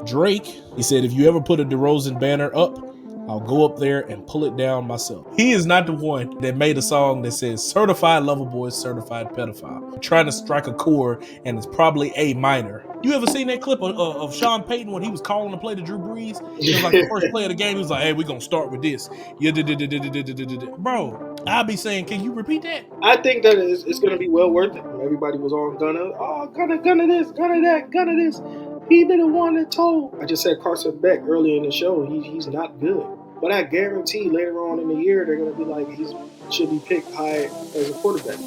Drake, he said, if you ever put a DeRozan banner up, I'll go up there and pull it down myself. He is not the one that made a song that says certified lover boy, certified pedophile. Trying to strike a chord, and it's probably A minor. You ever seen that clip of Sean Payton when he was calling to play to Drew Brees? It was like the first play of the game. He was like, hey, we're going to start with this. Bro, I'll be saying, can you repeat that? I think that it's going to be well worth it. Everybody was on Gunna this, Gunna that, Gunna this. He been the one that told. I just said Carson Beck earlier in the show. He's not good, but I guarantee later on in the year they're going to be like he should be picked high as a quarterback.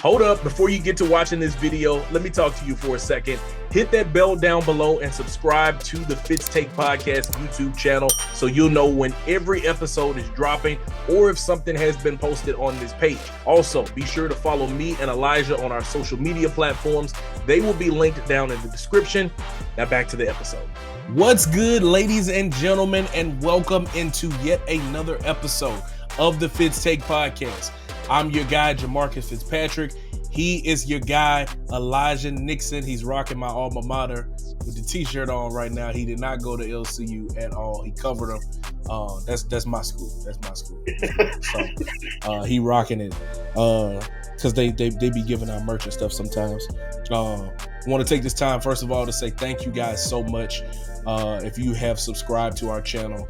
Hold up, before you get to watching this video, let me talk to you for a second. Hit that bell down below and subscribe to the Fitz Take Podcast YouTube channel so you'll know when every episode is dropping or if something has been posted on this page. Also, be sure to follow me and Elijah on our social media platforms. They will be linked down in the description. Now back to the episode. What's good, ladies and gentlemen, and welcome into yet another episode of the Fitz Take Podcast. I'm your guy, Jamarcus Fitzpatrick. He is your guy, Elijah Nixon. He's rocking my alma mater with the t-shirt on right now. He did not go to LCU at all. He covered him. That's my school. That's my school. So he rocking it because they be giving out merch and stuff sometimes. I want to take this time, first of all, to say thank you guys so much. If you have subscribed to our channel,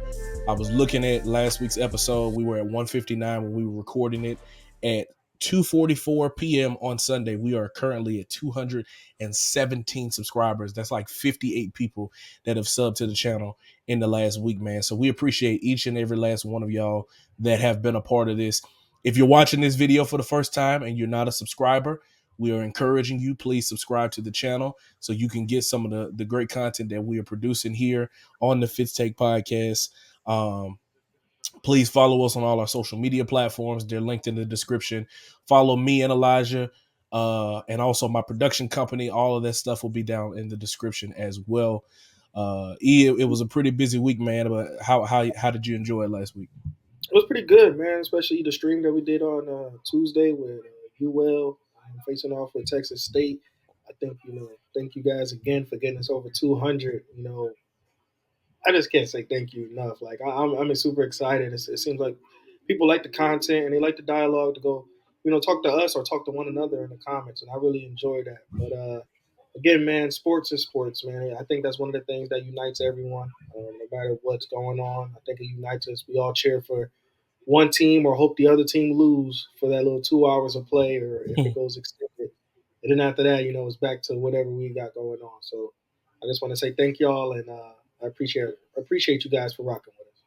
I was looking at last week's episode. We were at 159 when we were recording it. At 2:44 p.m. on Sunday, we are currently at 217 subscribers. That's like 58 people that have subbed to the channel in the last week, man. So we appreciate each and every last one of y'all that have been a part of this. If you're watching this video for the first time and you're not a subscriber, we are encouraging you, please subscribe to the channel so you can get some of the great content that we are producing here on the Fitz Take Podcast. Please follow us on all our social media platforms. They're linked in the description. Follow me and Elijah and also my production company. All of that stuff will be down in the description as well. It was a pretty busy week, man. But how did you enjoy it last week? It was pretty good, man. Especially the stream that we did on Tuesday with UL facing off with Texas State. I think thank you guys again for getting us over 200. I just can't say thank you enough. Like I'm super excited. It seems like people like the content and they like the dialogue to go, talk to us or talk to one another in the comments, and I really enjoy that. But again, man, sports is sports, man. I think that's one of the things that unites everyone, no matter what's going on. I think it unites us. We all cheer for one team or hope the other team lose for that little 2 hours of play, or if it goes extended. And then after that, it's back to whatever we got going on. So I just want to say thank y'all, and I appreciate you guys for rocking with us.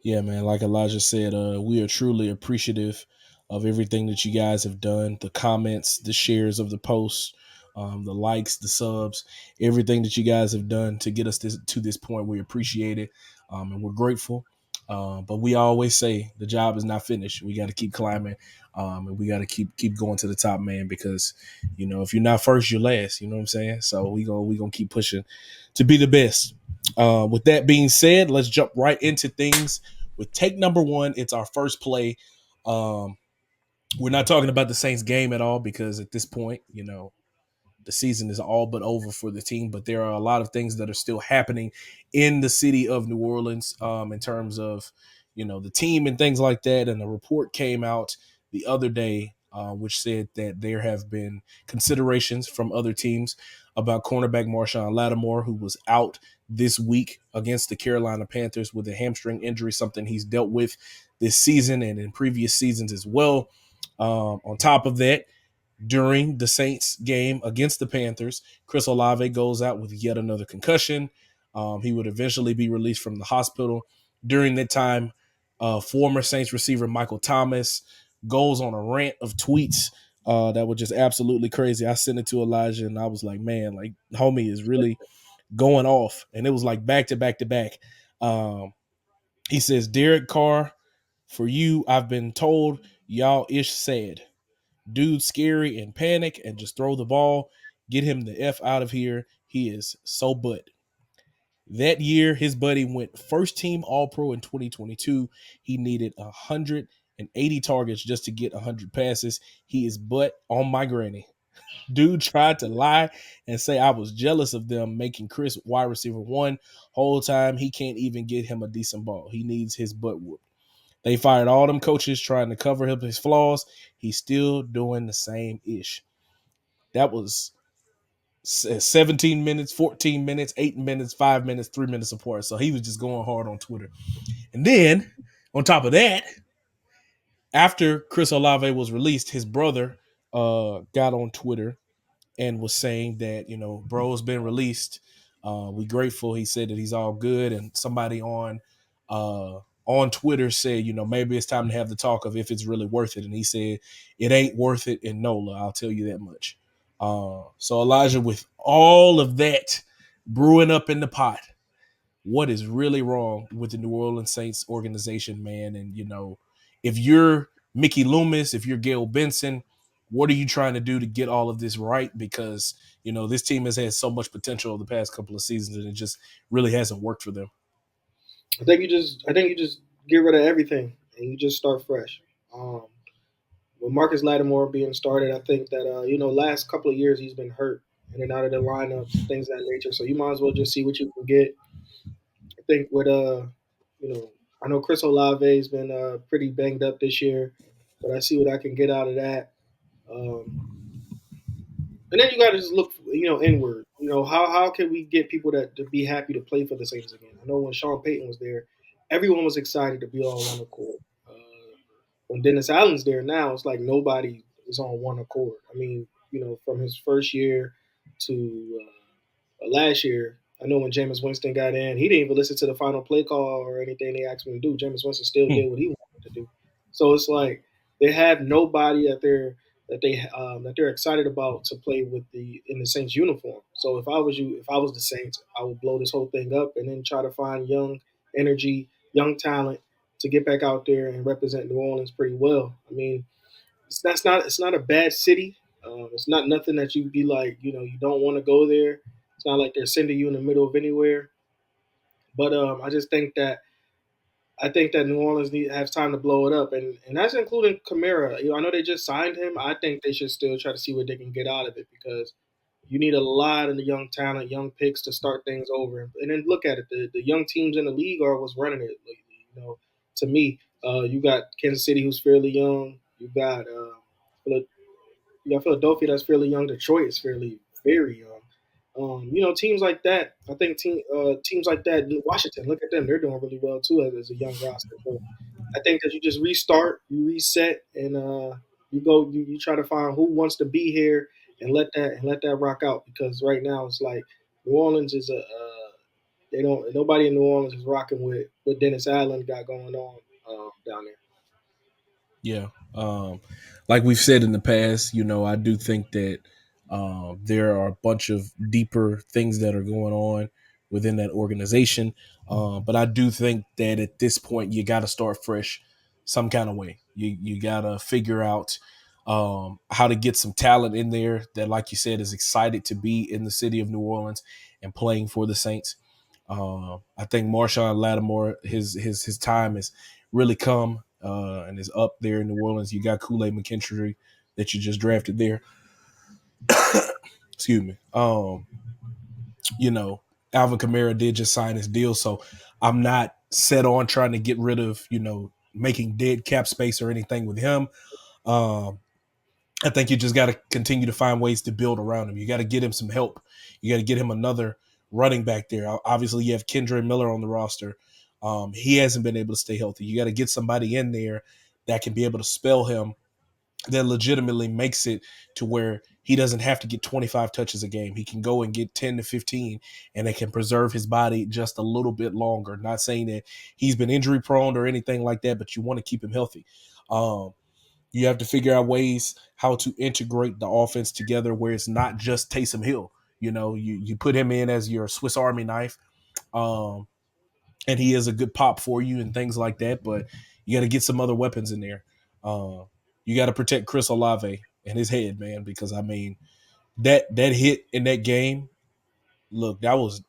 Yeah, man. Like Elijah said, we are truly appreciative of everything that you guys have done. The comments, the shares of the posts, the likes, the subs, everything that you guys have done to get us to this point. We appreciate it, and we're grateful. But we always say the job is not finished. We got to keep climbing, and we got to keep going to the top, man. Because if you're not first, you're last. You know what I'm saying? So we gonna keep pushing to be the best. With that being said, let's jump right into things. With take number one, it's our first play. We're not talking about the Saints game at all because at this point, the season is all but over for the team. But there are a lot of things that are still happening in the city of New Orleans in terms of, the team and things like that. And a report came out the other day which said that there have been considerations from other teams about cornerback Marshon Lattimore, who was out this week against the Carolina Panthers with a hamstring injury, something he's dealt with this season and in previous seasons as well. On top of that, during the Saints game against the Panthers, Chris Olave goes out with yet another concussion. He would eventually be released from the hospital. During that time, former Saints receiver Michael Thomas goes on a rant of tweets that were just absolutely crazy. I sent it to Elijah, and I was like, man, like, homie is really going off. And it was like back to back to back. He says, Derek Carr, for you, I've been told y'all ish sad. Dude scary and panic and just throw the ball. Get him the F out of here. He is so butt. That year, his buddy went first team All-Pro in 2022. He needed 180 targets just to get 100 passes. He is butt on my granny. Dude tried to lie and say I was jealous of them making Chris wide receiver one whole time. He can't even get him a decent ball. He needs his butt whooped. They fired all them coaches trying to cover up his flaws. He's still doing the same ish. That was 17 minutes, 14 minutes, 8 minutes, 5 minutes, 3 minutes apart. So he was just going hard on Twitter. And then on top of that, after Chris Olave was released, his brother got on Twitter and was saying that, bro's been released. We grateful. He said that he's all good. And somebody on Twitter said, maybe it's time to have the talk of if it's really worth it. And he said it ain't worth it in NOLA. I'll tell you that much. So Elijah, with all of that brewing up in the pot, what is really wrong with the New Orleans Saints organization, man? And if you're Mickey Loomis, if you're Gail Benson, what are you trying to do to get all of this right? Because this team has had so much potential over the past couple of seasons, and it just really hasn't worked for them. I think you just get rid of everything and you just start fresh. Um, with Marcus Lattimore being started, I think that last couple of years he's been hurt in and out of the lineups and things of that nature. So you might as well just see what you can get. I think with I know Chris Olave's been pretty banged up this year, but I see what I can get out of that. Um, and then you got to just look, inward. How can we get people that to be happy to play for the Saints again? I know when Sean Payton was there, everyone was excited to be all on the court. When Dennis Allen's there now, it's like nobody is on one accord. I mean, from his first year to last year, I know when Jameis Winston got in, he didn't even listen to the final play call or anything they asked him to do. Jameis Winston still Hmm. did what he wanted to do. So it's like they have nobody that they're excited about to play with the in the Saints uniform. So if I was the Saints, I would blow this whole thing up and then try to find young energy, young talent to get back out there and represent New Orleans pretty well. I mean, it's not a bad city. It's not nothing that you'd be like, you don't want to go there. It's not like they're sending you in the middle of anywhere. But I think that New Orleans has time to blow it up, and that's including Kamara. I know they just signed him. I think they should still try to see what they can get out of it because you need a lot of the young talent, young picks to start things over. And then look at it, the young teams in the league are what's running it lately. To me, you got Kansas City who's fairly young. You got Philadelphia that's fairly young. Detroit is fairly very young. Teams like that. I think teams like that. Washington, look at them; they're doing really well too as a young roster. So I think that you just restart, you reset, and you go. You try to find who wants to be here and let that rock out. Because right now it's like New Orleans is they don't nobody in New Orleans is rocking with what Dennis Allen got going on down there. Yeah. Like we've said in the past, I do think that there are a bunch of deeper things that are going on within that organization. But I do think that at this point, you got to start fresh some kind of way. You got to figure out how to get some talent in there that, like you said, is excited to be in the city of New Orleans and playing for the Saints. I think Marshon Lattimore, his time has really come and is up there in New Orleans. You got Kool-Aid McKinstry that you just drafted there. Excuse me. You know, Alvin Kamara did just sign his deal, so I'm not set on trying to get rid of, making dead cap space or anything with him. Um, I think you just got to continue to find ways to build around him. You got to get him some help. You got to get him another running back there. Obviously, you have Kendra Miller on the roster. He hasn't been able to stay healthy. You got to get somebody in there that can be able to spell him, that legitimately makes it to where he doesn't have to get 25 touches a game. He can go and get 10 to 15, and it can preserve his body just a little bit longer. Not saying that he's been injury prone or anything like that, but you want to keep him healthy. You have to figure out ways how to integrate the offense together where it's not just Taysom Hill. You put him in as your Swiss Army knife, um, and he is a good pop for you and things like that. But you got to get some other weapons in there. Uh, you got to protect Chris Olave and his head, man, because I mean that hit in that game. Look, that was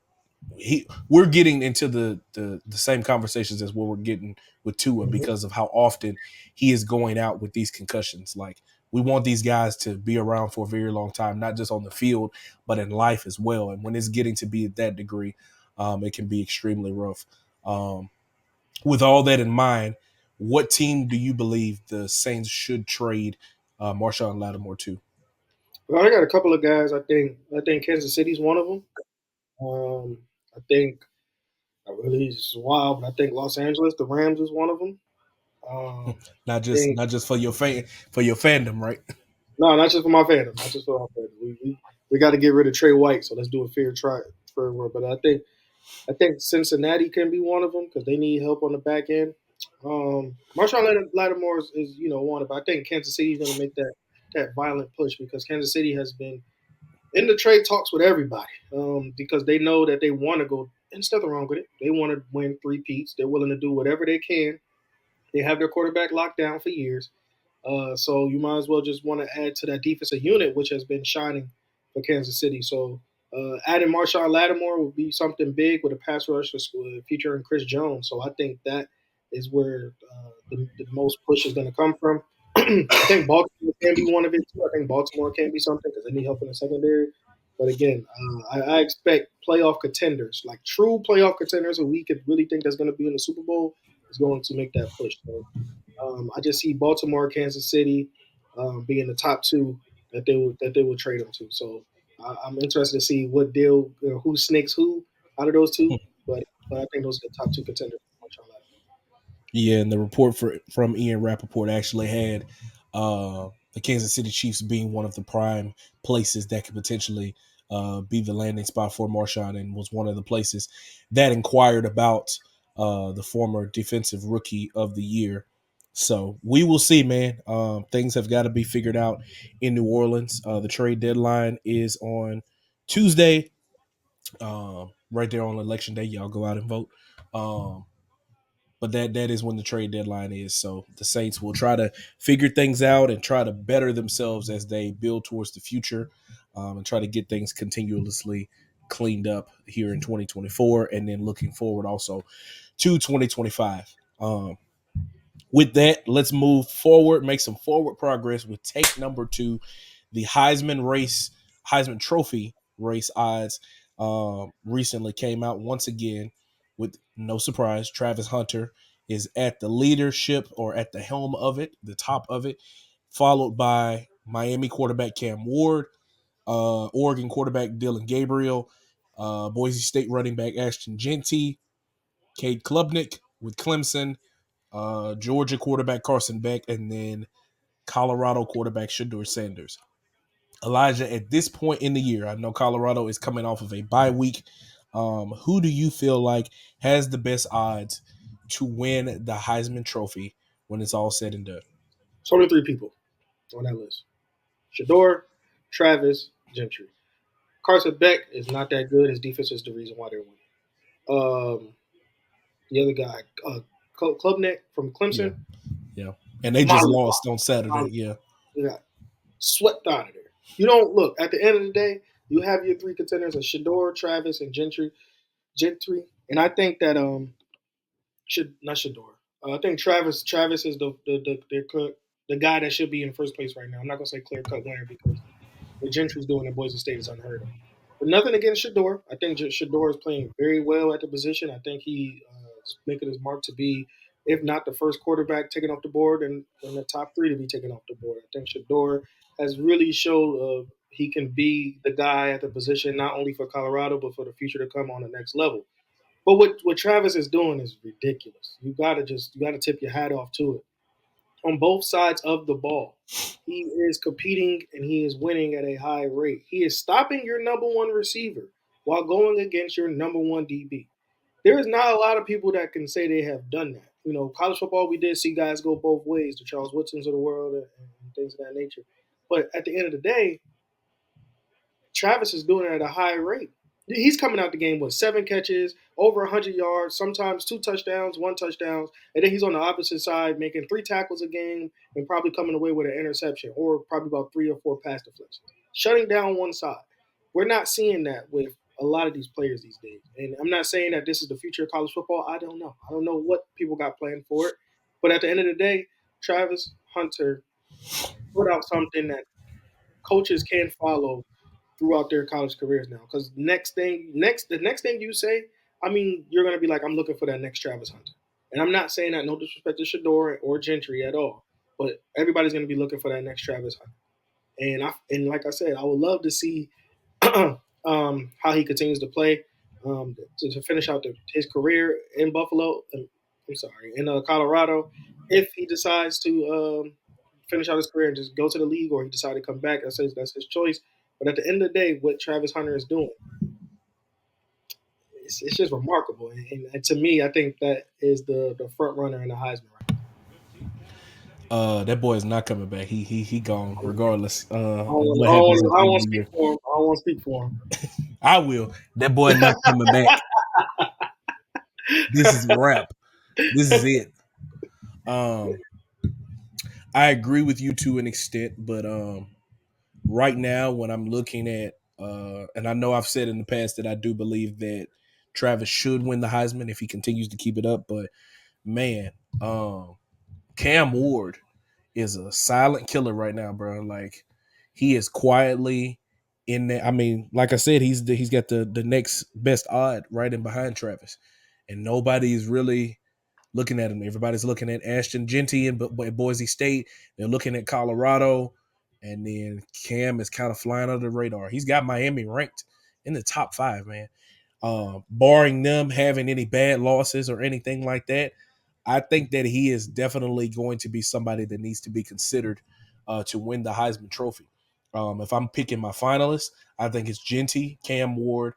he. We're getting into the same conversations as what we're getting with Tua Mhm. because of how often he is going out with these concussions. Like We want these guys to be around for a very long time, not just on the field, but in life as well. And when it's getting to be at that degree, it can be extremely rough. Um, with all that in mind, what team do you believe the Saints should trade Marshon Lattimore to? Well, I got a couple of guys. I think Kansas City's one of them. I think I really is wild, but I think Los Angeles, the Rams, is one of them. Not I just think not just for your fandom, right? no, not just for my fandom, not just for my fandom. We got to get rid of Trey White, so let's do a fair try for. But I think Cincinnati can be one of them because they need help on the back end. Marshon Lattimore is one, but I think Kansas City is going to make that violent push because Kansas City has been in the trade talks with everybody because they know that they want to go. And there's nothing wrong with it. They want to win three peats. They're willing to do whatever they can. They have their quarterback locked down for years. So you might as well just want to add to that defensive unit, which has been shining for Kansas City. So adding Marshon Lattimore would be something big with a pass rush featuring Chris Jones. So I think that is where the most push is going to come from. I think Baltimore can be one of it too. I think Baltimore can be something because they need help in the secondary. But again, I expect playoff contenders, like true playoff contenders, who we could really think that's going to be in the Super Bowl, is going to make that push. So I just see Baltimore, Kansas City being the top two that they would trade them to. So I'm interested to see what deal, who snakes who out of those two. But I think those are the top two contenders. Yeah, and the report from Ian Rappaport actually had the Kansas City Chiefs being one of the prime places that could potentially be the landing spot for Marshon, and was one of the places that inquired about the former defensive rookie of the year. So we will see, man. Things have got to be figured out in New Orleans. The trade deadline is on Tuesday, right there on election day. Y'all go out and vote. Um, but that is when the trade deadline is. So the Saints will try to figure things out and try to better themselves as they build towards the future, and try to get things continuously cleaned up here in 2024, and then looking forward also to 2025. With that, let's move forward, make some forward progress with take number two. The Heisman Trophy race odds recently came out once again with no surprise. Travis Hunter is at the leadership or at the helm of it, the top of it, followed by Miami quarterback Cam Ward, Oregon quarterback Dylan Gabriel, Boise State running back Ashton Jeanty, Cade Klubnik with Clemson, Georgia quarterback Carson Beck, and then Colorado quarterback Shedeur Sanders. Elijah, at this point in the year, I know Colorado is coming off of a bye week. Who do you feel like has the best odds to win the Heisman Trophy when it's all said and done? It's only three people on that list: Shador, Travis, Gentry. Carson Beck is not that good. His defense is the reason why they're winning. The other guy, Klubnik from Yeah, Clemson, yeah. And they just modern lost on Saturday. modern. Yeah, They got swept out of there. You don't look at the end of the day. You have your three contenders of Shador, Travis, and Gentry, and I think that should not Shador. I think Travis is the guy that should be in first place right now. I'm not gonna say clear cut winner because what Gentry's doing at Boise State is unheard of. But nothing against Shador. I think Shador is playing very well at the position. I think he is making his mark to be, if not the first quarterback taken off the board, and in the top three to be taken off the board. I think Shador has really showed he can be the guy at the position, not only for Colorado, but for the future to come on the next level. But what Travis is doing is ridiculous. You gotta tip your hat off to it on both sides of the ball. He is competing and he is winning at a high rate. He is stopping your number one receiver while going against your number one DB. There is not a lot of people that can say they have done that. College football, we did see guys go both ways, the Charles Woodsons of the world and things of that nature. But at the end of the day, Travis is doing it at a high rate. He's coming out the game with 7 catches, over 100 yards, sometimes 2 touchdowns, 1 touchdown, and then he's on the opposite side making 3 tackles a game and probably coming away with an interception or probably about 3 or 4 pass deflections, shutting down one side. We're not seeing that with a lot of these players these days. And I'm not saying that this is the future of college football. I don't know. I don't know what people got planned for it. But at the end of the day, Travis Hunter put out something that coaches can follow throughout their college careers now. Because the next thing you say, I mean, you're gonna be like, I'm looking for that next Travis Hunter. And I'm not saying that no disrespect to Shador or Gentry at all, but everybody's gonna be looking for that next Travis Hunter. And like I said, I would love to see how he continues to play to finish out his career in Buffalo. I'm sorry, in Colorado. If he decides to finish out his career and just go to the league, or he decides to come back, that's his choice. But at the end of the day, what Travis Hunter is doing, it's just remarkable. And to me, I think that is the front runner in the Heisman right That boy is not coming back. He gone now. regardless I of don't, what I happens don't, at I the don't end of want the to speak year. for him. I don't want to speak for him. I will. That boy not coming back. This is a wrap. This is it. Um, I agree with you to an extent, but right now when I'm looking at and I know I've said in the past that I do believe that Travis should win the Heisman if he continues to keep it up, but man, Cam Ward is a silent killer right now, bro. Like he is quietly in there. I mean, like I said, he's got the next best odd right in behind Travis, and nobody is really looking at him. Everybody's looking at Ashton Genty in Boise State. They're looking at Colorado, and then Cam is kind of flying under the radar. He's got Miami ranked in the top 5, man. Barring them having any bad losses or anything like that, I think that he is definitely going to be somebody that needs to be considered to win the Heisman Trophy. If I'm picking my finalists, I think it's Genty, Cam Ward,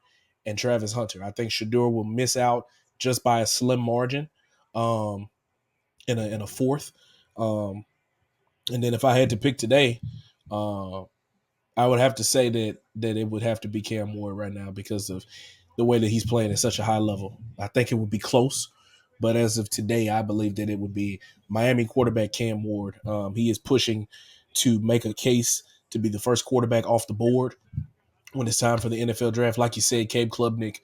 and Travis Hunter. I think Shador will miss out just by a slim margin um, in a fourth. Um, and then if I had to pick today, uh, I would have to say that it would have to be Cam Ward right now because of the way that he's playing at such a high level. I think it would be close, but as of today, I believe that it would be Miami quarterback Cam Ward. He is pushing to make a case to be the first quarterback off the board when it's time for the NFL draft. Like you said, Cabe Klubnik,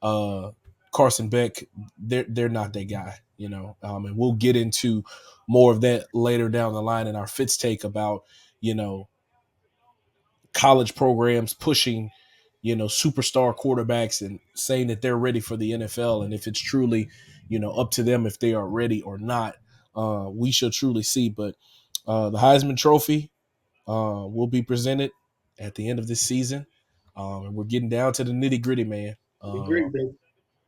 uh, Carson Beck, they're not that guy, you know. And we'll get into more of that later down the line in our Fitz take about, you know, college programs pushing, you know, superstar quarterbacks and saying that they're ready for the NFL, and if it's truly, you know, up to them if they are ready or not. We shall truly see. But the Heisman Trophy will be presented at the end of this season, and we're getting down to the nitty gritty, man. It'd be great, baby.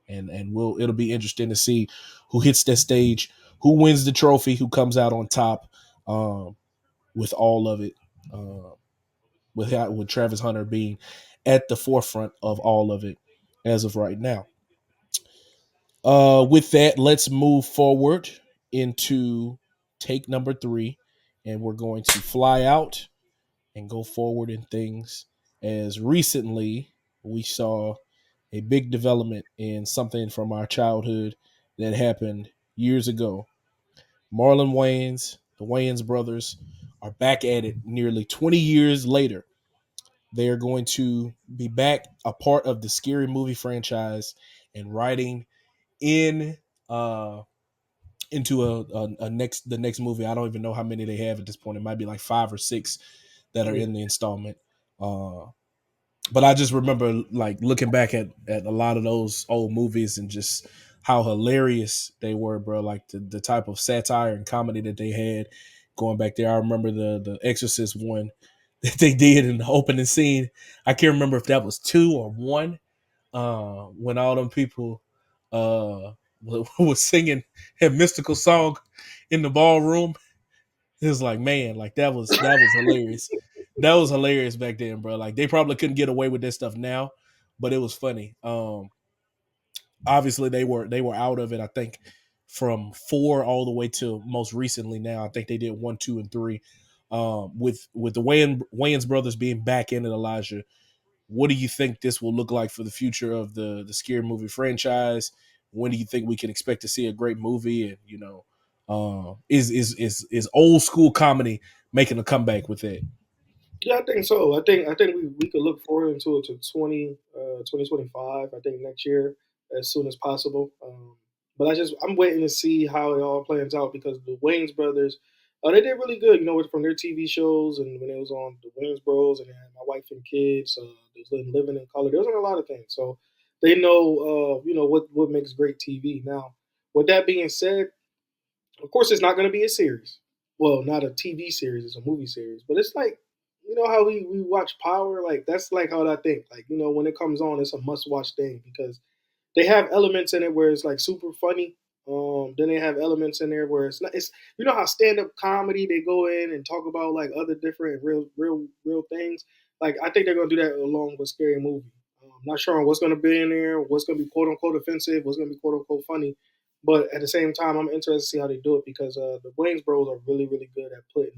And it'll be interesting to see who hits that stage, who wins the trophy, who comes out on top um, with all of it. With Travis Hunter being at the forefront of all of it as of right now. With that, let's move forward into take number 3, and we're going to fly out and go forward in things. As recently we saw a big development in something from our childhood that happened years ago. Marlon Wayans, the Wayans brothers, are back at it nearly 20 years later. They are going to be back a part of the Scary Movie franchise and writing in into a next the next movie. I don't even know how many they have at this point. It might be like 5 or 6 that are Yeah. in the installment. Uh, but I just remember like looking back at a lot of those old movies and just how hilarious they were, bro. Like the type of satire and comedy that they had going back there. I remember the Exorcist one that they did in the opening scene. I can't remember if that was 2 or 1. When all them people was singing a mystical song in the ballroom, it was like, man, like that was hilarious. That was hilarious back then, bro. Like they probably couldn't get away with that stuff now, but it was funny. Obviously they were out of it. I think from 4 all the way to most recently now. I think they did 1, 2, and 3. With the Wayans brothers being back in it, Elijah, what do you think this will look like for the future of the scary movie franchise? When do you think we can expect to see a great movie? And you know, is old school comedy making a comeback with it? Yeah, I think so. I think we could look forward into it to 2025. I think next year as soon as possible. But I'm waiting to see how it all plans out because the Wayans brothers, They did really good, from their TV shows and when it was on the Wayans Bros and they had My Wife and Kids. They was living in color. There was on a lot of things, so they know, what makes great TV. Now, with that being said, of course, it's not going to be a series. Well, not a TV series; it's a movie series. But it's like, how we watch Power. Like that's like how I think. Like when it comes on, it's a must watch thing because they have elements in it where it's like super funny. Then they have elements in there where it's not. It's how stand up comedy they go in and talk about like other different real things. Like I think they're gonna do that along with Scary Movie. Not sure on what's gonna be in there, what's gonna be quote unquote offensive, what's gonna be quote unquote funny. But at the same time, I'm interested to see how they do it because the Wayans Bros are really good at putting,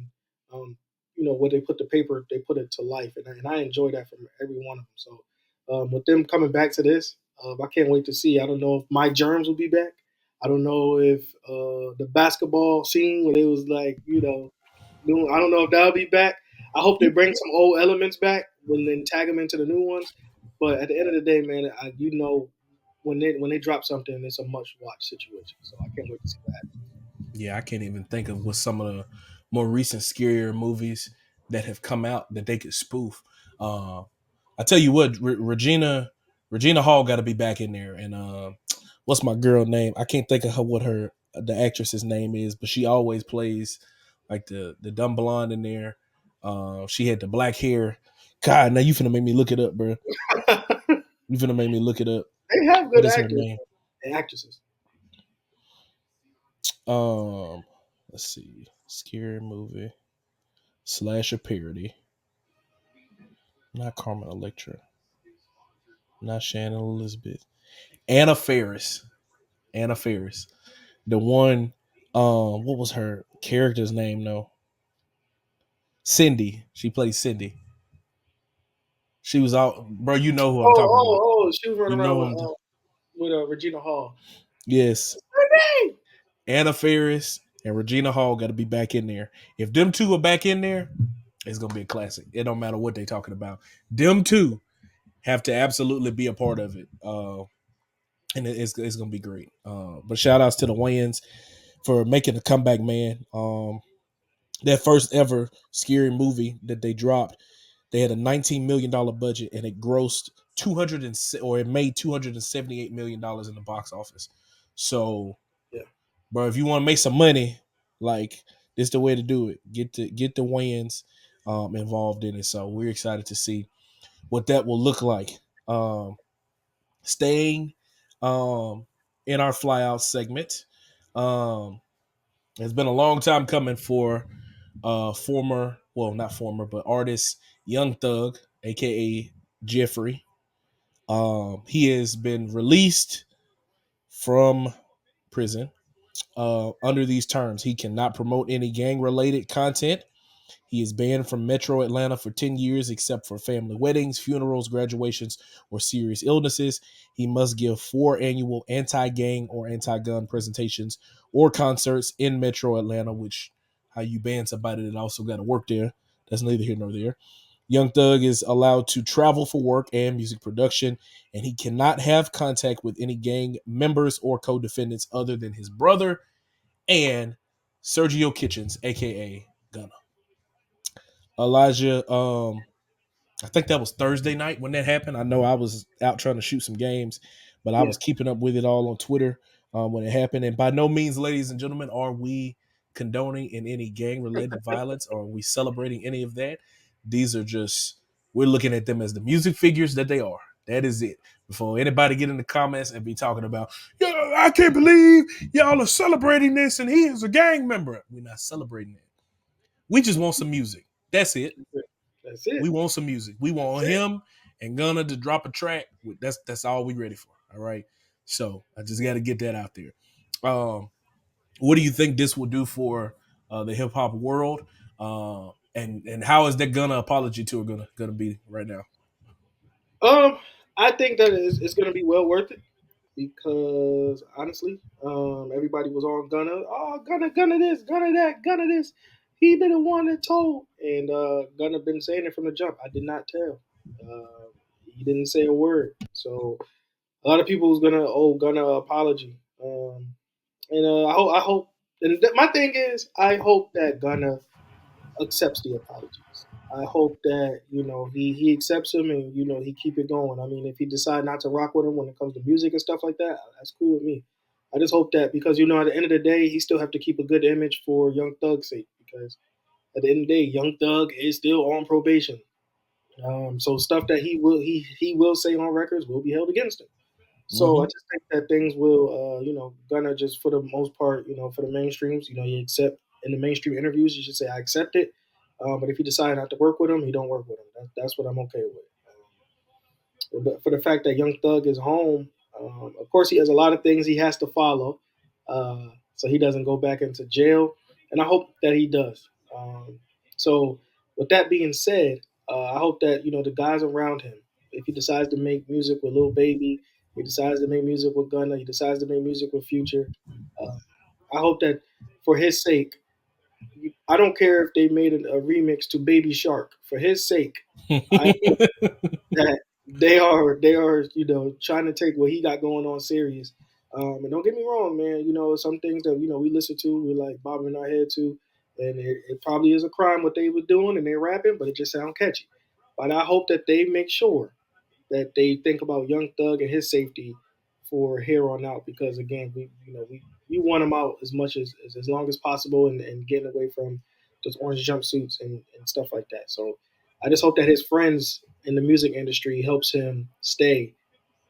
what they put to paper, they put it to life, and I enjoy that from every one of them. So with them coming back to this, I can't wait to see. I don't know if My Germs will be back. I don't know if the basketball scene where they was like, I don't know if that'll be back. I hope they bring some old elements back when then tag them into the new ones. But at the end of the day, man, when they drop something, it's a must watch situation. So I can't wait to see that. Yeah, I can't even think of what some of the more recent scarier movies that have come out that they could spoof. Uh, I tell you what, Regina Hall got to be back in there, and what's my girl name? I can't think of her what her the actress's name is, but she always plays like the dumb blonde in there. She had the black hair. God, now you finna make me look it up, bro. You finna make me look it up. They have What good is her actors name? and actresses. Um, let's see, scary movie slasher parody. Not Carmen Electra. Not Shannon Elizabeth. Anna Faris. Anna Faris. The one. What was her character's name? No, Cindy. She plays Cindy. She was out, bro. You know who I'm talking about. She was running You around know with him. Regina Hall. Yes, Hey! Anna Faris and Regina Hall got to be back in there. If them two are back in there, it's gonna be a classic. It don't matter what they talking about. Them two have to absolutely be a part of it. And it's gonna be great. But shout outs to the Wayans for making a comeback, man. That first ever scary movie that they dropped, they had a $19 million budget and it grossed 200 or it made $278 million in the box office. So, Yeah. bro, if you want to make some money, like this, the way to do it. Get the Wayans involved in it. So we're excited to see what that will look like. Um, Staying in our flyout segment. Um, it's been a long time coming for former, well, not former, but artist Young Thug, aka Jeffrey. He has been released from prison under these terms. He cannot promote any gang related content. He is banned from Metro Atlanta for 10 years except for family weddings, funerals, graduations, or serious illnesses. He must give 4 annual anti gang or anti gun presentations or concerts in Metro Atlanta, which how you ban somebody that also got to work there. That's neither here nor there. Young Thug is allowed to travel for work and music production, and he cannot have contact with any gang members or co defendants other than his brother and Sergio Kitchens, aka Gunna. Elijah, I think that was Thursday night when that happened. I know I was out trying to shoot some games, but I Yeah. was keeping up with it all on Twitter when it happened. And by no means, ladies and gentlemen, are we condoning in any gang related violence or are we celebrating any of that. These are just, we're looking at them as the music figures that they are. That is it. Before anybody get in the comments and be talking about, yeah, I can't believe y'all are celebrating this and he is a gang member. We're not celebrating it. We just want some music. That's it. That's We it. want some music. We That's want it. him and Gunna to drop a track. That's all we ready for. All right. So I just got to get that out there. Um, what do you think this will do for the hip hop world? And how is that Gunna apology tour gonna be right now? Um, I think that it's going to be well worth it because honestly, everybody was on Gunna. Oh, Gunna this, Gunna that, Gunna this. He been the one that told, and Gunna been saying it from the jump. I did not tell. He didn't say a word. So a lot of people was gonna owe Gunna an apology. And I hope And my thing is, I hope that Gunna accepts the apologies. I hope that he accepts them and he keep it going. I mean, if he decide not to rock with him when it comes to music and stuff like that, that's cool with me. I just hope that because at the end of the day, he still have to keep a good image for Young Thug's sake because at the end of the day, Young Thug is still on probation. So stuff that he will say on records will be held against him. So I Hmm. just think that things will, gonna just for the most part, for the mainstreams, you accept in the mainstream interviews, you should say I accept it. But if you decide not to work with him, you don't work with him. That's what I'm okay with. But for the fact that Young Thug is home, of course he has a lot of things he has to follow, so he doesn't go back into jail, and I hope that he does. So with that being said, I hope that the guys around him, if he decides to make music with Lil Baby, he decides to make music with Gunna, he decides to make music with Future. Uh, I hope that for his sake, I don't care if they made a remix to Baby Shark. For his sake, I that they are trying to take what he got going on serious. And don't get me wrong, man. Some things that we listen to, we like bobbing our head to, and it probably is a crime what they were doing and they're rapping, but it just sound catchy. But I hope that they make sure that they think about Young Thug and his safety for here on out because again, we want him out as much as long as possible and getting away from those orange jumpsuits and stuff like that. So I just hope that his friends in the music industry helps him stay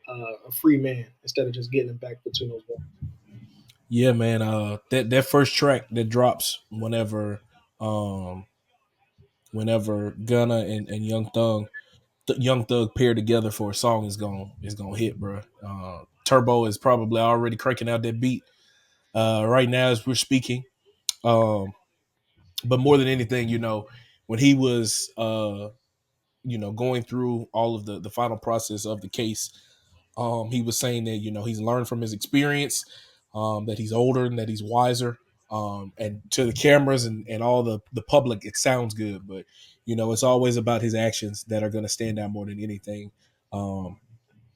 a free man instead of just getting him back between those walls. Yeah, man. That first track that drops um whenever Gunna and Young Thug pair together for a song is gonna hit, bro. Turbo is probably already cranking out that beat right now as we're speaking. Um, but more than anything, when he was going through all of the final process of the case, he was saying that he's learned from his experience, that he's older and that he's wiser. And to the cameras and all the public, it sounds good, but it's always about his actions that are going to stand out more than anything. Um,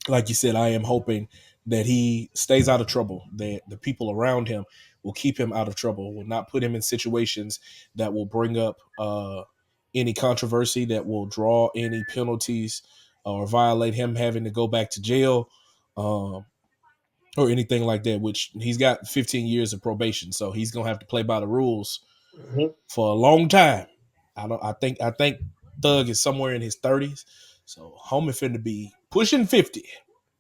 like you said, I am hoping that he stays out of trouble, that the people around him will keep him out of trouble, will not put him in situations that will bring up any controversy, that will draw any penalties or violate him having to go back to jail, um, or anything like that, which he's got 15 years of probation. So he's going to have to play by the rules Hmm. for a long time. I think Thug is somewhere in his 30s. So homie finna be pushing 50.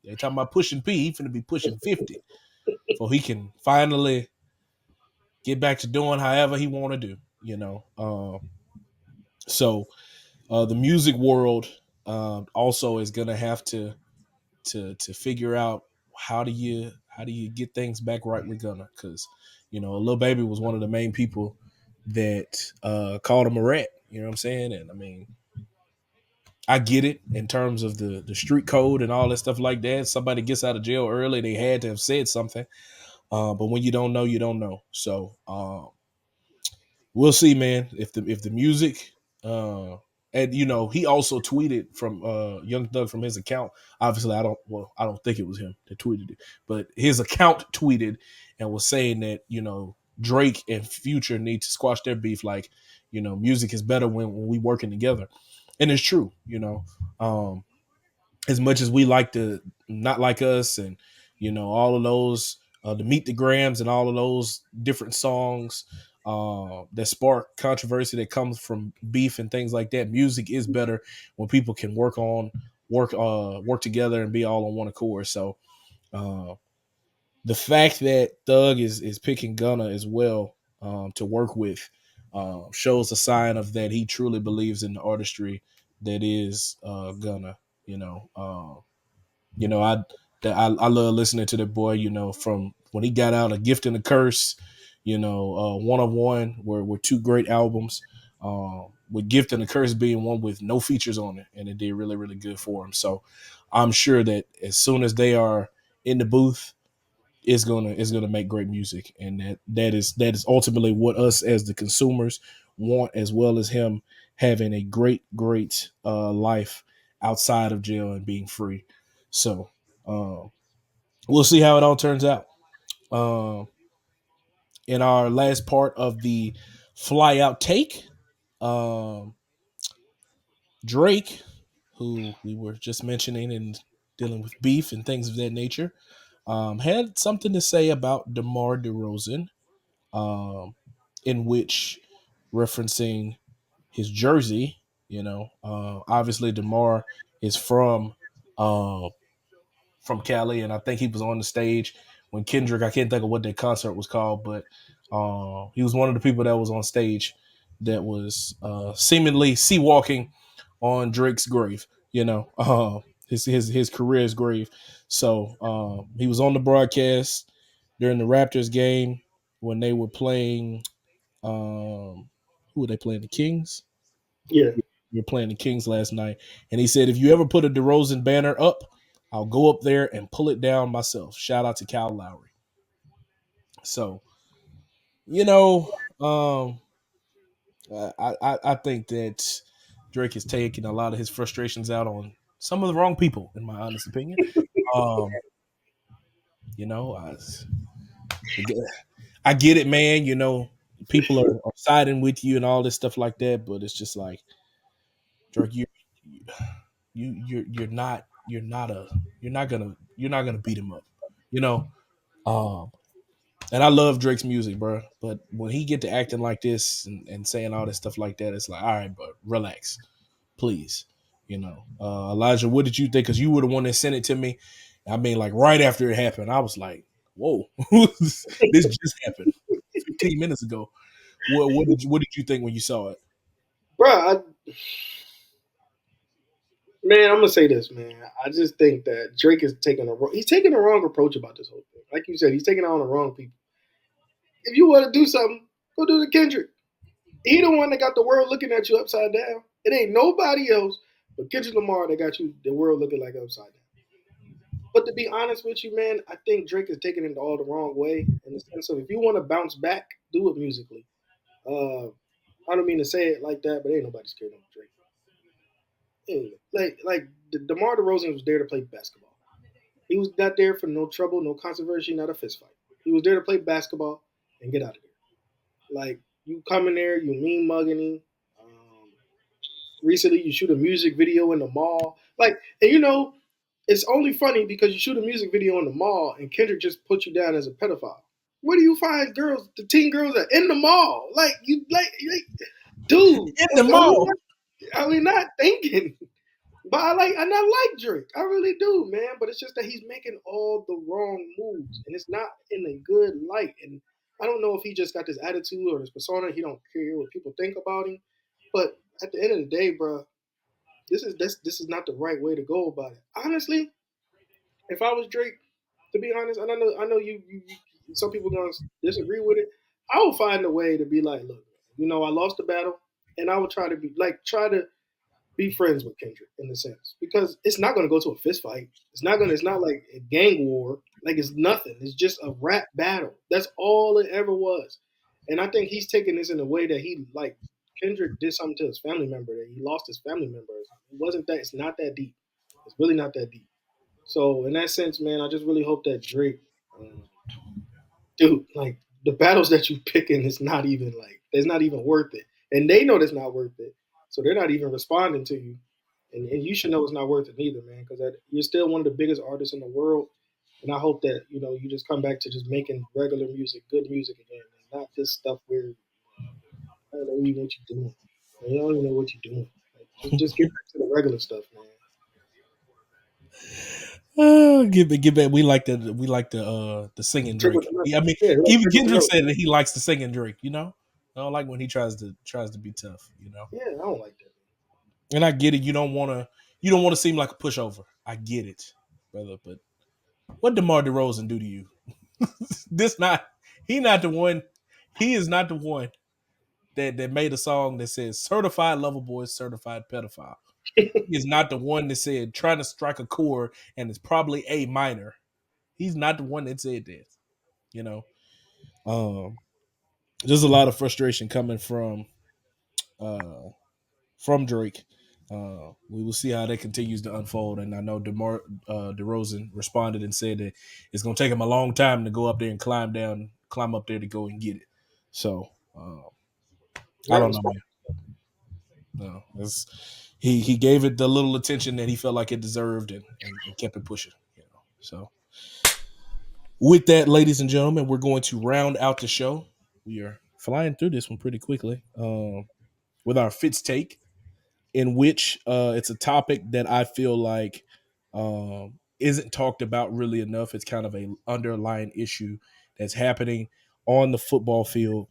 They talking about pushing P, he finna be pushing 50. So he can finally get back to doing however he wanna do. So the music world also is gonna have to figure out how do you get things back right with Gunna, because Lil Baby was one of the main people that called him a rat. You know what I'm saying? And I mean, I get it in terms of the street code and all that stuff like that. Somebody gets out of jail early, they had to have said something. But when you don't know, you don't know. So we'll see, man. If the music, uh, and he also tweeted from Young Thug from his account. Obviously, I don't think it was him that tweeted it, but his account tweeted and was saying that Drake and Future need to squash their beef. Like music is better when we working together, and it's true. Um, as much as we like to not like us and all of those the meet the grams and all of those different songs that spark controversy that comes from beef and things like that, music is better when people can work together and be all on one accord. So uh, the fact that Thug is picking Gunna as well to work with shows a sign of that he truly believes in the artistry that is Gunna. you know um, I love listening to the boy. From when he got out, A Gift and a Curse. One on One were two great albums. With Gift and a Curse being one with no features on it, and it did really really good for him. So I'm sure that as soon as they are in the booth, it's gonna make great music, and that is ultimately what us as the consumers want, as well as him having a great life outside of jail and being free. So we'll see how it all turns out. Um, in our last part of the fly out take, um, Drake, who we were just mentioning and dealing with beef and things of that nature, had something to say about DeMar DeRozan, um, in which referencing his jersey. Obviously DeMar is uh, from Cali, and I think he was on the stage when Kendrick. I can't think of what that concert was called, but he was one of the people that was on stage that was seemingly sea walking on Drake's grave. His career's grave. So he was on the broadcast during the Raptors game when they were playing. Who were they playing? The Kings. Yeah, We were playing the Kings last night, and he said, "If you ever put a DeRozan banner up, I'll go up there and pull it down myself." Shout out to Kyle Lowry. So you know, um, I think that Drake is taking a lot of his frustrations out on some of the wrong people, in my honest opinion. Um, you know, I, I get it, man. People are siding with you and all this stuff like that, but it's just like Drake, you're not gonna beat him up, you know. Um, and I love Drake's music, bro. But when he get to acting like this and saying all this stuff like that, it's like, all right, but relax, please. Elijah, what did you think? Because you were the one that sent it to me. I mean, like right after it happened, I was like, whoa, this just happened 15 minutes ago. What did you think when you saw it? bro. Man, I'm gonna say this, man. I just think that Drake is he's taking the wrong approach about this whole thing. Like you said, he's taking it on the wrong people. If you want to do something, go do the Kendrick. He the one that got the world looking at you upside down. It ain't nobody else but Kendrick Lamar that got you the world looking like upside down. But to be honest with you, man, I think Drake is taking it all the wrong way in the sense of if you want to bounce back, do it musically. Uh, I don't mean to say it like that, but ain't nobody scared of Drake. Like DeMar DeRozan was there to play basketball. He was not there for no trouble, no controversy, not a fist fight. He was there to play basketball and get out of there. Like you come in there, you mean mugging him. Um, Recently, you shoot a music video in the mall. And it's only funny because you shoot a music video in the mall and Kendrick just put you down as a pedophile. Where do you find girls, the teen girls that in the mall? Dude, In the mall. are we not thinking? But I like Drake. I really do, man. But it's just that he's making all the wrong moves, and it's not in a good light. And I don't know if he just got this attitude or this persona. He don't care what people think about him. But at the end of the day, bro, this is not the right way to go about it. Honestly, if I was Drake, to be honest, and I know you some people gonna disagree with it. I will find a way to be like, look, I lost the battle, and I will try to be friends with Kendrick in a sense because it's not going to go to a fist fight. It's not like a gang war. Like it's nothing. It's just a rap battle. That's all it ever was. And I think he's taking this in a way that he like Kendrick did something to his family member that he lost his family members. It wasn't that. It's not that deep. It's really not that deep. So in that sense, man, I just really hope that Drake, dude, like the battles that you picking is not even like it's not even worth it, and they know that's not worth it. So they're not even responding to you and you should know it's not worth it neither, man, because you're still one of the biggest artists in the world. And I hope that you just come back to just making regular music, good music again, and not this stuff where I don't know even what you're doing. You don't even know what you're doing. Like, just get back to the regular stuff, man. Get back. We like the singing Trick with Drake. the notes. I mean, Yeah, like even trick with the Kendrick notes. said that he likes the singing Drake. I don't like when he tries to be tough. Yeah, I don't like that. And I get it. You don't want to seem like a pushover. I get it, brother. But what DeMar DeRozan do to you? this not he not the one. He is not the one that made a song that says certified lover boy, certified pedophile. He is not the one that said trying to strike a chord and it's probably A minor. He's not the one that said that. You know, um, there's a lot of frustration coming uh, from Drake. We will see how that continues to unfold. And I know DeMar DeRozan responded and said that it's going to take him a long time to go up there and climb up there to go and get it. So I Very don't know, man. responsible. No, he gave it the little attention that he felt like it deserved, and kept it pushing. So with that, ladies and gentlemen, we're going to round out the show. We are flying through this one pretty quickly with our Fitz Take, in which it's a topic that I feel like isn't talked about really enough. It's kind of a underlying issue that's happening on the football field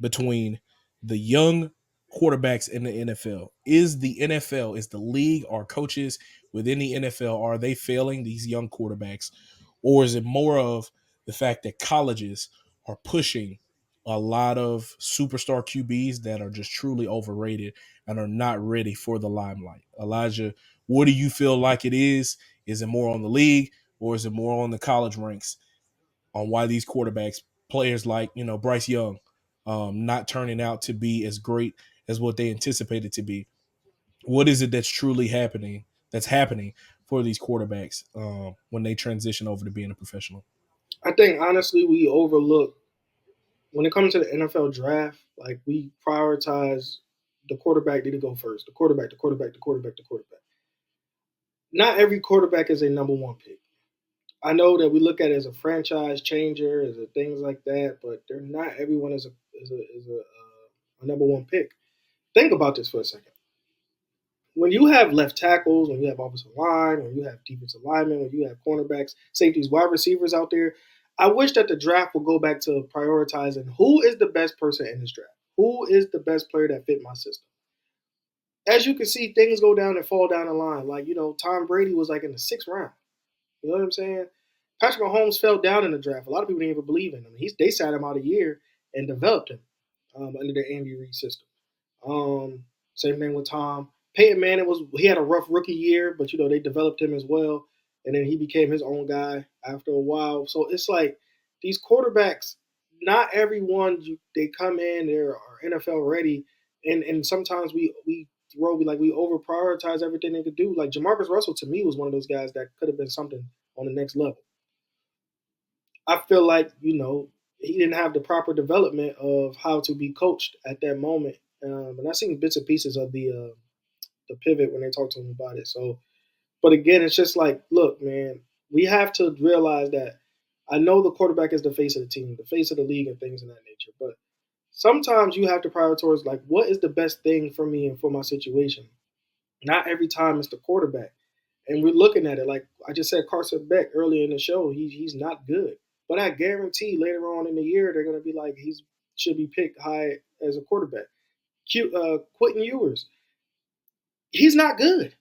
between the young quarterbacks in the NFL. Is the NFL, is the league, or coaches within the NFL, are they failing these young quarterbacks? Or is it more of the fact that colleges are pushing a lot of superstar QBs that are just truly overrated and are not ready for the limelight? Elijah, what do you feel like it is? Is it more on the league, or is it more on the college ranks on why these quarterbacks, players like, Bryce Young, not turning out to be as great as what they anticipated to be? What is it that's truly happening? That's happening for these quarterbacks when they transition over to being a professional? I think honestly we overlook when it comes to the NFL draft. Like we prioritize the quarterback need to go first. The quarterback, the quarterback, the quarterback, the quarterback. Not every quarterback is a number one pick. I know that we look at it as a franchise changer, as a things like that, but they're not everyone is a number one pick. Think about this for a second. When you have left tackles, when you have offensive line, when you have defensive linemen, when you have cornerbacks, safeties, wide receivers out there, I wish that the draft would go back to prioritizing who is the best person in this draft. Who is the best player that fit my system? As you can see, things go down and fall down the line. Like, Tom Brady was like in the sixth round. You know what I'm saying? Patrick Mahomes fell down in the draft. A lot of people didn't even believe in him. They sat him out a year and developed him under the Andy Reid system. Um, Same thing with Tom. Peyton Manning he had a rough rookie year, but they developed him as well, and then he became his own guy after a while. So it's like these quarterbacks, not everyone they come in, they are NFL ready, and sometimes we over prioritize everything they could do. Like Jamarcus Russell to me was one of those guys that could have been something on the next level. I feel like he didn't have the proper development of how to be coached at that moment. And I seen bits and pieces of the pivot when they talked to him about it. So, but again, it's just like, look, man, we have to realize that I know the quarterback is the face of the team, the face of the league, and things of that nature. But sometimes you have to prioritize like what is the best thing for me and for my situation. Not every time it's the quarterback. And we're looking at it like I just said, Carson Beck earlier in the show. He's not good, but I guarantee later on in the year they're going to be like he's should be picked high as a quarterback. Quentin Ewers, he's not good,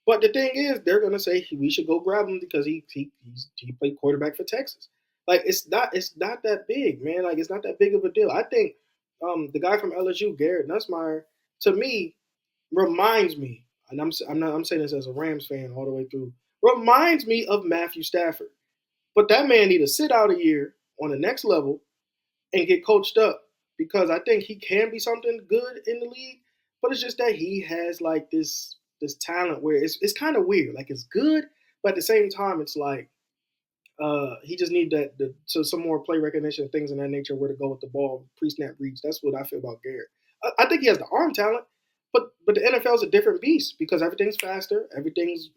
but the thing is they're going to say we should go grab him because he played quarterback for Texas. Like it's not that big, man. Like it's not that big of a deal. I think the guy from LSU, Garrett Nussmeier, to me reminds me, and I'm saying this as a Rams fan all the way through, reminds me of Matthew Stafford. But that man need to sit out a year on the next level and get coached up because I think he can be something good in the league. But it's just that he has like this talent where it's kind of weird. Like it's good, but at the same time, it's like he just need so some more play recognition, things in that nature, where to go with the ball, pre-snap reads. That's what I feel about Garrett. I think he has the arm talent, but the NFL is a different beast because everything's faster. Everything's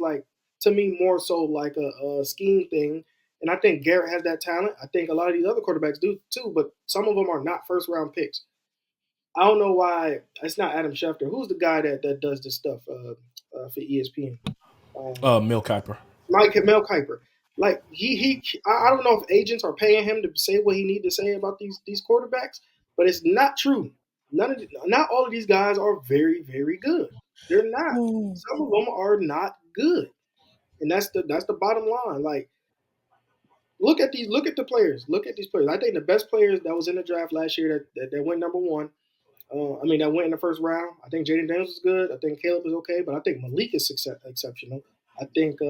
like to me more so like a scheme thing. And I think Garrett has that talent. I think a lot of these other quarterbacks do too, but some of them are not first round picks. I don't know why it's not Adam Schefter. Who's the guy that does this stuff for ESPN? Um, Mil Kiper. Mel Kiper. Like I don't know if agents are paying him to say what he need to say about these quarterbacks, but it's not true. Not all of these guys are very very good. They're not. Some of them are not good, and that's the bottom line. Like look at the players. Look at these players. I think the best players that was in the draft last year that went number one. That went in the first round. I think Jaden Daniels is good. I think Caleb is okay, but I think Malik is exceptional. I think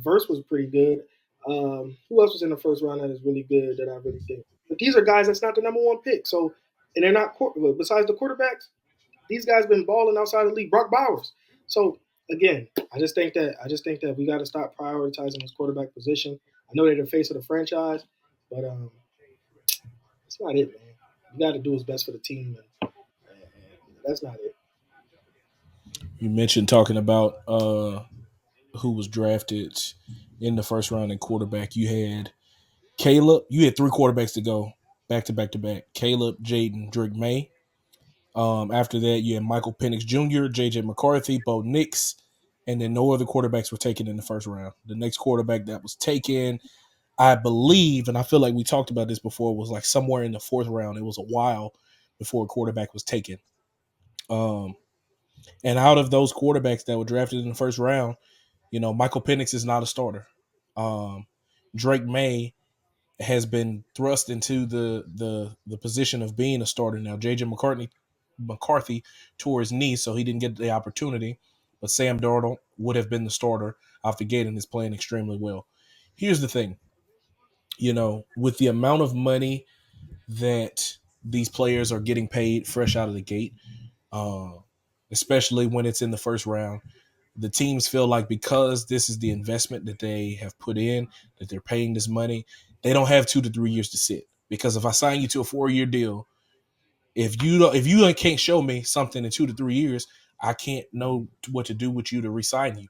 Verse was pretty good. Who else was in the first round that is really good that I really think? But these are guys that's not the number one pick. So, and they're not besides the quarterbacks. These guys been balling outside the league. Brock Bowers. So again, I just think that we got to stop prioritizing this quarterback position. I know they're the face of the franchise, But that's not it, man. You got to do what's best for the team, and that's not it. You mentioned talking about who was drafted in the first round in quarterback. You had Caleb. You had three quarterbacks to go back to back to back. Caleb, Jaden, Drake May. After that, you had Michael Penix Jr., J.J. McCarthy, Bo Nix, and then no other quarterbacks were taken in the first round. The next quarterback that was taken, I believe, and I feel like we talked about this before, was like somewhere in the fourth round. It was a while before a quarterback was taken. Um, and out of those quarterbacks that were drafted in the first round, Michael Penix is not a starter. Um, Drake May has been thrust into the position of being a starter now. JJ McCarthy tore his knee, so he didn't get the opportunity. But Sam Darnold would have been the starter off the gate and is playing extremely well. Here's the thing, with the amount of money that these players are getting paid fresh out of the gate, uh, especially when it's in the first round, the teams feel like because this is the investment that they have put in, that they're paying this money, they don't have 2 to 3 years to sit. Because if I sign you to a 4 year deal, if you can't show me something in 2 to 3 years, I can't know what to do with you to resign you.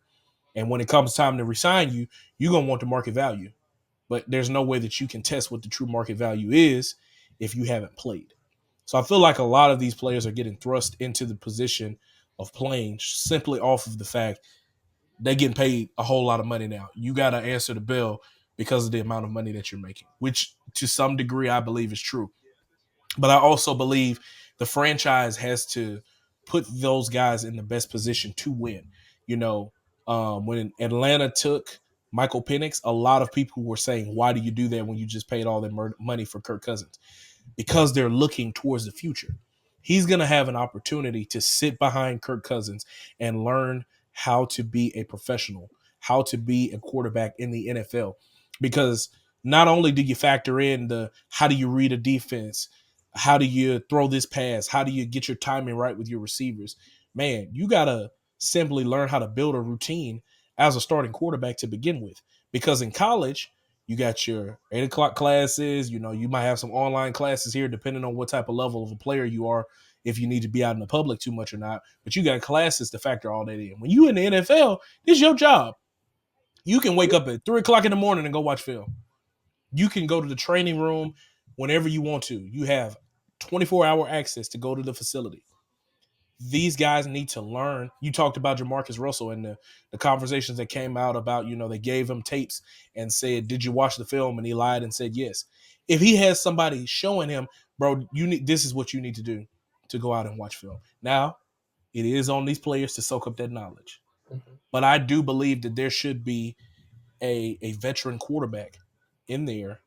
And when it comes time to resign you, you're gonna want the market value. But there's no way that you can test what the true market value is if you haven't played. So I feel like a lot of these players are getting thrust into the position of playing simply off of the fact they're getting paid a whole lot of money now. You got to answer the bell because of the amount of money that you're making, which to some degree I believe is true. But I also believe the franchise has to put those guys in the best position to win. You know, when Atlanta took Michael Penix, a lot of people were saying, "Why do you do that when you just paid all that money for Kirk Cousins?" Because they're looking towards the future. He's going to have an opportunity to sit behind Kirk Cousins and learn how to be a professional, how to be a quarterback in the NFL. Because not only do you factor in the how do you read a defense, how do you throw this pass, how do you get your timing right with your receivers, man, you got to simply learn how to build a routine as a starting quarterback to begin with. Because in college, you got your 8 o'clock classes. You might have some online classes here, depending on what type of level of a player you are, if you need to be out in the public too much or not. But you got classes to factor all that in. When you in the NFL, this is your job. You can wake up at 3 o'clock in the morning and go watch film. You can go to the training room whenever you want to. You have 24-hour access to go to the facility. These guys need to learn. You talked about Jamarcus Russell and the conversations that came out about, they gave him tapes and said, "Did you watch the film?" And he lied and said yes. If he has somebody showing him, bro, this is what you need to do to go out and watch film. Now, it is on these players to soak up that knowledge. Mm-hmm. But I do believe that there should be a veteran quarterback in there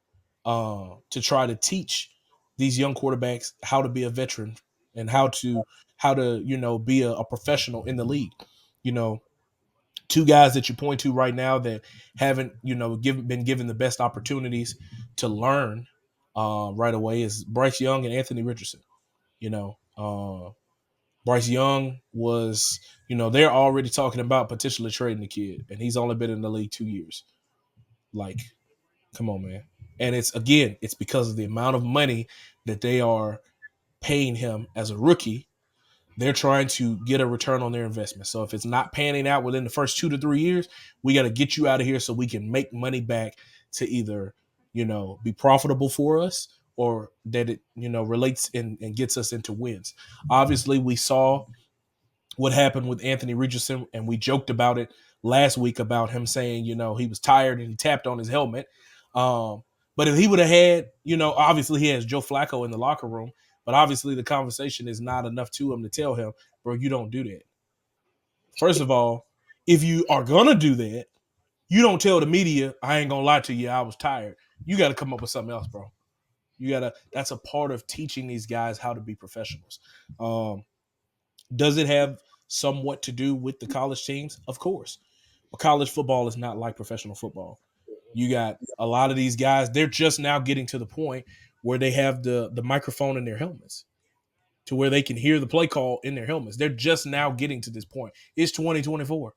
to try to teach these young quarterbacks how to be a veteran and how to be a professional in the league. You know, two guys that you point to right now that haven't been given the best opportunities to learn right away is Bryce Young and Anthony Richardson. You know, Bryce Young was they're already talking about potentially trading the kid, and he's only been in the league 2 years. Like, come on, man. And it's because of the amount of money that they are paying him as a rookie. They're trying to get a return on their investment. So if it's not panning out within the first 2 to 3 years, we got to get you out of here so we can make money back to either, be profitable for us or that it, relates and gets us into wins. Obviously, we saw what happened with Anthony Richardson, and we joked about it last week about him saying, he was tired and he tapped on his helmet. But if he would have had, obviously he has Joe Flacco in the locker room, but obviously the conversation is not enough to him to tell him, bro, you don't do that. First of all, if you are gonna do that, you don't tell the media, I ain't gonna lie to you, I was tired. You got to come up with something else, bro. That's a part of teaching these guys how to be professionals. Does it have somewhat to do with the college teams? Of course. But college football is not like professional football. You got a lot of these guys, they're just now getting to the point where they have the microphone in their helmets to where they can hear the play call in their helmets. They're just now getting to this point. It's 2024.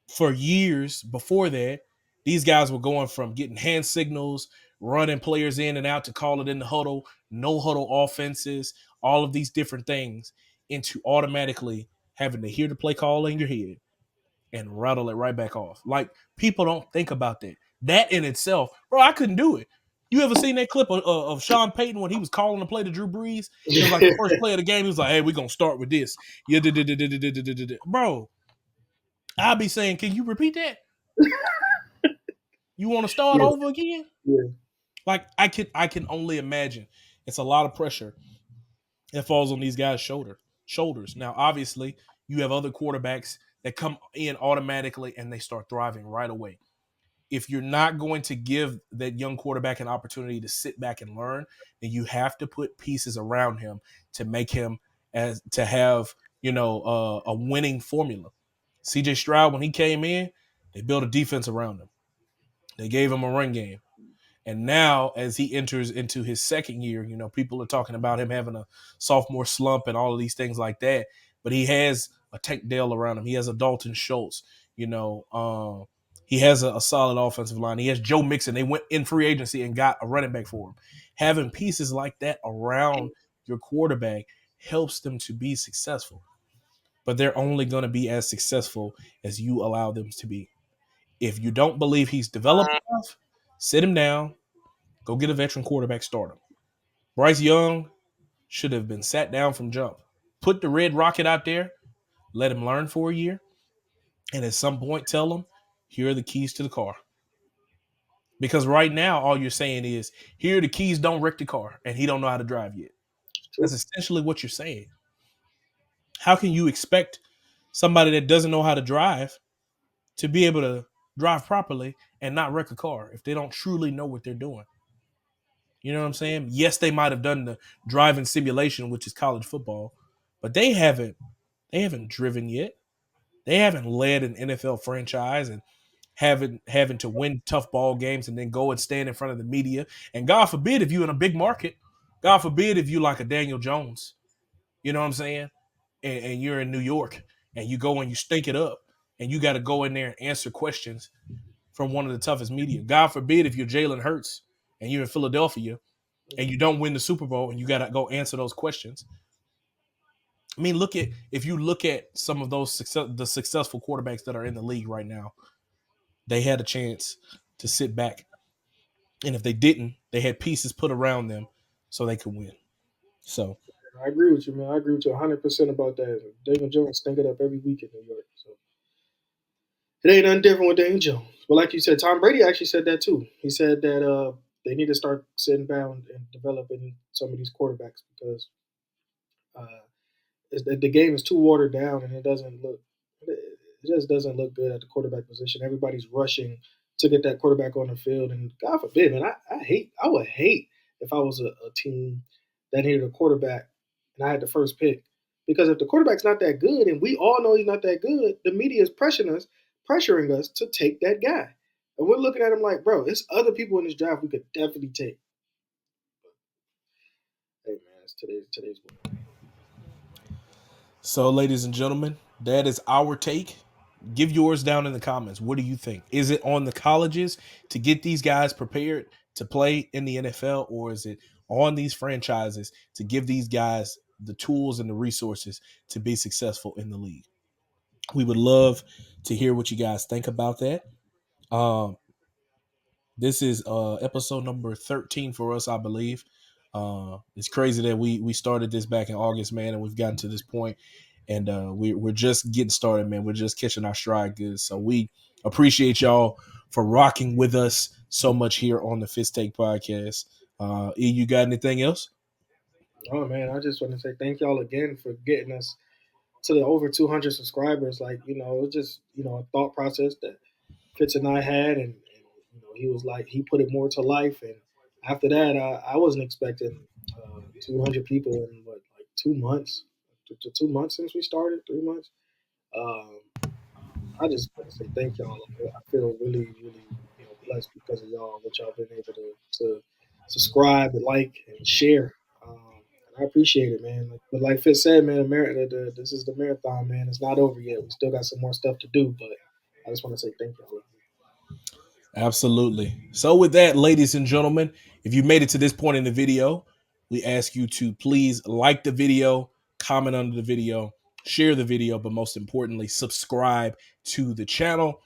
For years before that, These guys were going from getting hand signals, running players in and out to call it in the huddle, no huddle offenses, all of these different things, into automatically having to hear the play call in your head and rattle it right back off. Like, people don't think about that. That in itself, bro, I couldn't do it. You ever seen that clip of Sean Payton when he was calling the play to Drew Brees? It was like the first play of the game. He was like, "Hey, we're gonna start with this." Yeah, bro. I'll be saying, "Can you repeat that? You want to start yeah, over again?" yeah, Like, I can only imagine. It's a lot of pressure that falls on these guys' shoulders. Now, obviously, you have other quarterbacks that come in automatically and they start thriving right away. If you're not going to give that young quarterback an opportunity to sit back and learn, then you have to put pieces around him to make him as to have a winning formula. CJ Stroud, when he came in, they built a defense around him. They gave him a run game. And now, as he enters into his second year, people are talking about him having a sophomore slump and all of these things like that. But he has a Tank Dell around him. He has a Dalton Schultz. He has a solid offensive line. He has Joe Mixon. They went in free agency and got a running back for him. Having pieces like that around your quarterback helps them to be successful. But they're only going to be as successful as you allow them to be. If you don't believe he's developed enough, sit him down. Go get a veteran quarterback, start him. Bryce Young should have been sat down from jump. Put the red rocket out there, let him learn for a year, and at some point tell him, here are the keys to the car. Because right now, all you're saying is, here are the keys, don't wreck the car, and he don't know how to drive yet. it's That's true. essentially what you're saying. How can you expect somebody that doesn't know how to drive to be able to drive properly and not wreck a car if they don't truly know what they're doing? You know what I'm saying? Yes, they might have done the driving simulation, which is college football, but they haven't driven yet. They haven't led an NFL franchise and having to win tough ball games and then go and stand in front of the media. And God forbid if you're in a big market, God forbid if you like a Daniel Jones, you know what I'm saying? And you're in New York and you go and you stink it up and you got to go in there and answer questions from one of the toughest media. God forbid if you're Jalen Hurts and you're in Philadelphia and you don't win the Super Bowl and you got to go answer those questions. I mean, if you look at some of the successful quarterbacks that are in the league right now, they had a chance to sit back, and if they didn't, they had pieces put around them so they could win. So, I agree with you, man. I agree with you 100% about that. Daniel Jones stink it up every week in New York. So it ain't nothing different with Daniel Jones. But like you said, Tom Brady actually said that too. He said that they need to start sitting down and developing some of these quarterbacks because uh, the game is too watered down and it just doesn't look good at the quarterback position. Everybody's rushing to get that quarterback on the field, and God forbid, man, I would hate if I was a team that needed a quarterback and I had the first pick because if the quarterback's not that good and we all know he's not that good, the media is pressuring us to take that guy, and we're looking at him like, bro, it's other people in this draft we could definitely take. Hey man, it's today's world. ladies and gentlemen, that is our take. Give yours down in the comments. What do you think? Is it on the colleges to get these guys prepared to play in the NFL, or is it on these franchises to give these guys the tools and the resources to be successful in the league? We would love to hear what you guys think about that. Um, this is episode number 13 for us, I believe. It's crazy that we started this back in August, man, and we've gotten to this point, and we're just getting started, man. We're just catching our stride good. So we appreciate y'all for rocking with us so much here on the Fitz Take podcast. You got anything else? Oh man, I just want to say thank y'all again for getting us to the over 200 subscribers. Like it was just a thought process that Fitz and I had, and he was like he put it more to life. And after that, I wasn't expecting 200 people in what like 2 months, 2 months since we started, 3 months. Um, I just want to say thank y'all. I feel really, really, blessed because of y'all, what y'all been able to subscribe and like and share. And I appreciate it, man. But like Fitz said, man, this is the marathon, man. It's not over yet. We still got some more stuff to do, but I just want to say thank y'all. Absolutely. So with that, ladies and gentlemen, if you made it to this point in the video, we ask you to please like the video, comment under the video, share the video, but most importantly, subscribe to the channel.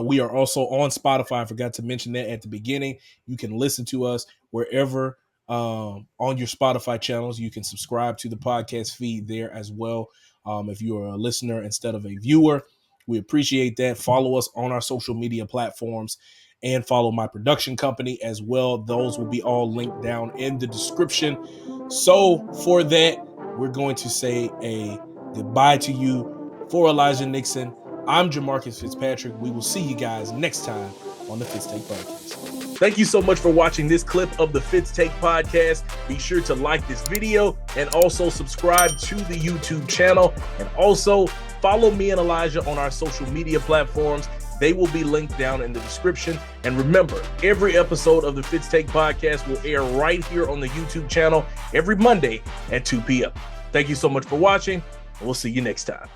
We are also on Spotify. I forgot to mention that at the beginning. You can listen to us wherever on your Spotify channels. You can subscribe to the podcast feed there as well. If you are a listener instead of a viewer, we appreciate that. Follow us on our social media platforms and follow my production company as well. Those will be all linked down in the description. So for that, we're going to say a goodbye to you. For Elijah Nixon, I'm Jamarcus Fitzpatrick. We will see you guys next time on the Fitz Take Podcast. Thank you so much for watching this clip of the Fitz Take Podcast. Be sure to like this video and also subscribe to the YouTube channel. And also follow me and Elijah on our social media platforms. They will be linked down in the description. And remember, every episode of the Fitz Take Podcast will air right here on the YouTube channel every Monday at 2 p.m. Thank you so much for watching, and we'll see you next time.